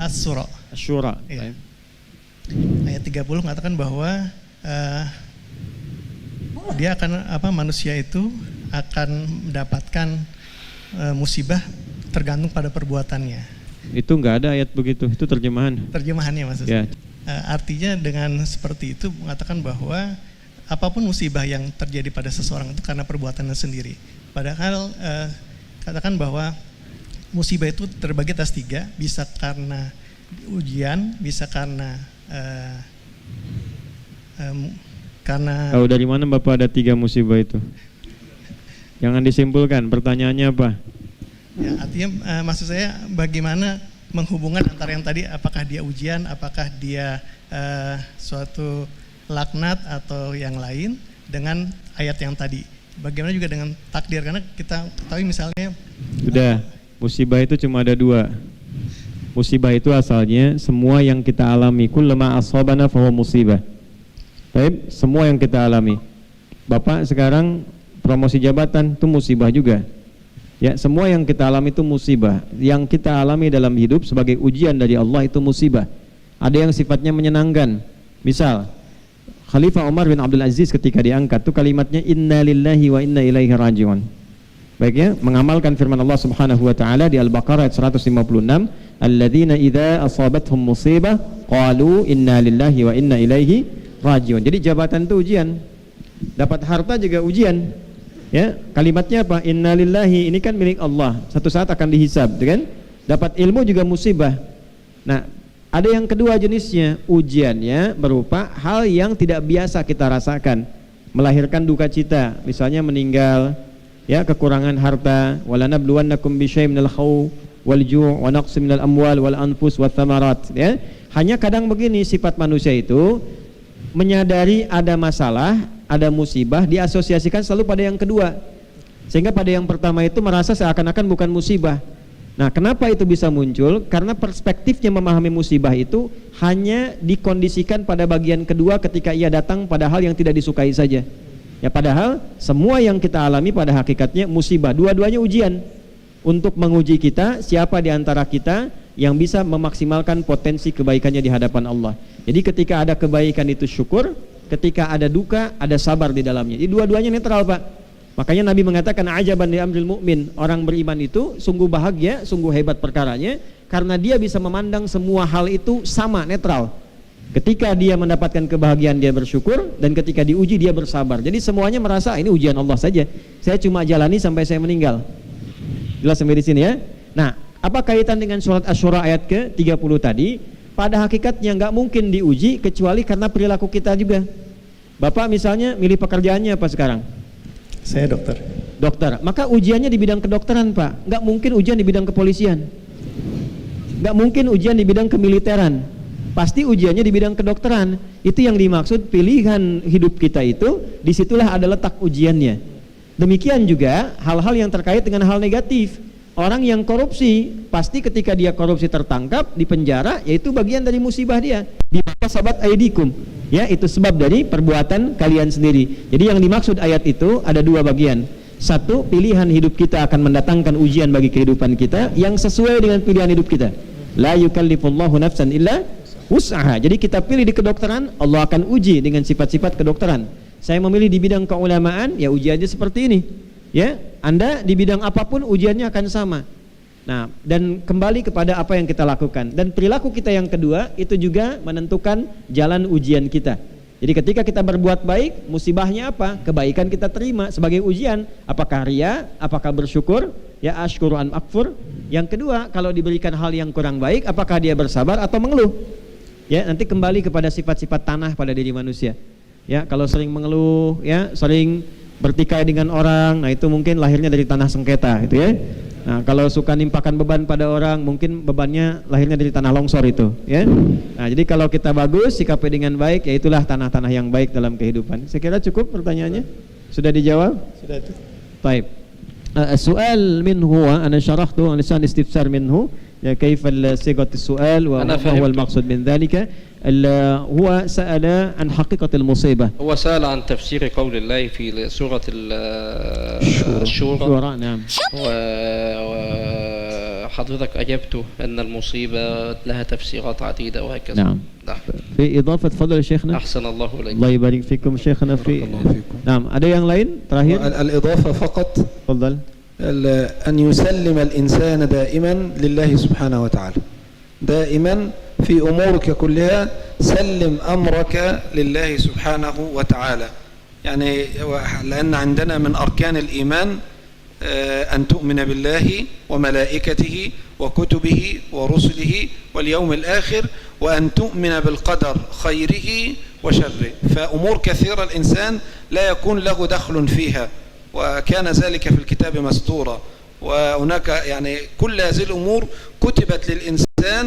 Asy-Syura. Asy-Syura. Ya. Ayat 30 mengatakan bahwa dia akan manusia itu akan mendapatkan musibah tergantung pada perbuatannya. Itu enggak ada ayat begitu, itu terjemahan. Terjemahannya maksudnya. Ya. Artinya dengan seperti itu mengatakan bahwa apapun musibah yang terjadi pada seseorang itu karena perbuatannya sendiri. Padahal katakan bahwa musibah itu terbagi atas 3, bisa karena ujian, bisa karena Tahu dari mana Bapak ada 3 musibah itu? Jangan disimpulkan, pertanyaannya apa? Ya, artinya maksud saya bagaimana menghubungkan antara yang tadi, apakah dia ujian, apakah dia suatu laknat atau yang lain dengan ayat yang tadi. Bagaimana juga dengan takdir, karena kita tahu misalnya sudah musibah itu cuma ada 2. Musibah itu asalnya semua yang kita alami, kullama ashabana fahuwa musibah. Baik, semua yang kita alami. Bapak sekarang promosi jabatan itu musibah juga. Ya, semua yang kita alami itu musibah. Yang kita alami dalam hidup sebagai ujian dari Allah itu musibah. Ada yang sifatnya menyenangkan. Misal, Khalifah Umar bin Abdul Aziz ketika diangkat itu kalimatnya inna lillahi wa inna ilaihi raji'un. Baiknya, mengamalkan firman Allah Subhanahu wa taala di Al-Baqarah ayat 156, alladzina idza asabathum musibah qalu inna lillahi wa inna ilaihi raji'un. Jadi jabatan itu ujian. Dapat harta juga ujian. Ya, kalimatnya apa? Innalillahi, ini kan milik Allah. Satu saat akan dihisab, kan? Dapat ilmu juga musibah. Nah, ada yang kedua jenisnya, ujiannya berupa hal yang tidak biasa kita rasakan, melahirkan duka cita, misalnya meninggal, ya, kekurangan harta, walanabluwannakum bisyai'in minal khawf wal ju' wa naqsin minal amwal wal anfus wath thamarat, ya. Hanya kadang begini sifat manusia itu, menyadari ada masalah, ada musibah, diasosiasikan selalu pada yang kedua, sehingga pada yang pertama itu merasa seakan-akan bukan musibah. Nah, kenapa itu bisa muncul? Karena perspektifnya memahami musibah itu hanya dikondisikan pada bagian kedua ketika ia datang pada hal yang tidak disukai saja. Ya, padahal semua yang kita alami pada hakikatnya musibah. Dua-duanya ujian untuk menguji kita, siapa di antara kita yang bisa memaksimalkan potensi kebaikannya di hadapan Allah. Jadi ketika ada kebaikan itu syukur, ketika ada duka ada sabar di dalamnya. Jadi dua-duanya netral, Pak. Makanya Nabi mengatakan ajaban li amril mu'min, orang beriman itu sungguh bahagia, sungguh hebat perkaranya karena dia bisa memandang semua hal itu sama, netral. Ketika dia mendapatkan kebahagiaan dia bersyukur, dan ketika diuji dia bersabar. Jadi semuanya merasa ini ujian Allah saja. Saya cuma jalani sampai saya meninggal. Jelas sampai di sini ya. Nah, apa kaitan dengan surat Asy-Syura ayat ke-30 tadi? Pada hakikatnya nggak mungkin diuji kecuali karena perilaku kita juga. Bapak misalnya milih pekerjaannya apa sekarang? Saya dokter. Dokter. Maka ujiannya di bidang kedokteran, Pak. Nggak mungkin ujian di bidang kepolisian. Nggak mungkin ujian di bidang kemiliteran. Pasti ujiannya di bidang kedokteran. Itu yang dimaksud pilihan hidup kita itu, disitulah ada letak ujiannya. Demikian juga hal-hal yang terkait dengan hal negatif. Orang yang korupsi, pasti ketika dia korupsi tertangkap, di penjara, yaitu bagian dari musibah dia. Bima kasabat aydikum. Ya, itu sebab dari perbuatan kalian sendiri. Jadi yang dimaksud ayat itu ada 2 bagian. Satu, pilihan hidup kita akan mendatangkan ujian bagi kehidupan kita yang sesuai dengan pilihan hidup kita. La yukallifullahu nafsan illa wus'aha. Jadi kita pilih di kedokteran, Allah akan uji dengan sifat-sifat kedokteran. Saya memilih di bidang keulamaan, ya ujiannya seperti ini. Ya, Anda di bidang apapun ujiannya akan sama. Nah, dan kembali kepada apa yang kita lakukan. Dan perilaku kita yang kedua itu juga menentukan jalan ujian kita. Jadi ketika kita berbuat baik, musibahnya apa? Kebaikan kita terima sebagai ujian. Apakah ria? Apakah bersyukur? Ya, asykuru an akfur. Yang kedua, kalau diberikan hal yang kurang baik, apakah dia bersabar atau mengeluh? Ya, nanti kembali kepada sifat-sifat tanah pada diri manusia. Ya, kalau sering mengeluh, ya, sering bertikai dengan orang, nah itu mungkin lahirnya dari tanah sengketa, gitu ya. Nah, kalau suka nimpakan beban pada orang, mungkin bebannya lahirnya dari tanah longsor itu, ya. Nah, jadi kalau kita bagus, sikapi dengan baik, ya itulah tanah-tanah yang baik dalam kehidupan. Saya kira cukup pertanyaannya. Sudah dijawab? Sudah itu. Baik. Soal min huwa, ana syarahtu lisan istifsar minhu, ya kaifa sigat as-su'al wa ma huwa al-maqsud min dhalika. هو سأل عن حقيقة المصيبة. هو سأل عن تفسير قول الله في سورة الشورى. نعم. حضرتك أجبت أن المصيبة لها تفسيرات عديدة وهكذا. نعم. نعم. في إضافة تفضل يا شيخنا. أحسن الله إليك. الله يبارك فيكم شيخنا. في بارك الله فيكم. نعم ada yang lain terakhir. الإضافة فقط تفضل. أن يسلم الإنسان دائما لله سبحانه وتعالى، دائما في أمورك كلها سلم أمرك لله سبحانه وتعالى، يعني لأن عندنا من أركان الإيمان أن تؤمن بالله وملائكته وكتبه ورسله واليوم الآخر، وأن تؤمن بالقدر خيره وشره. فأمور كثيرة الإنسان لا يكون له دخل فيها، وكان ذلك في الكتاب مسطورا، وهناك يعني كل هذه الأمور كتبت للإنسان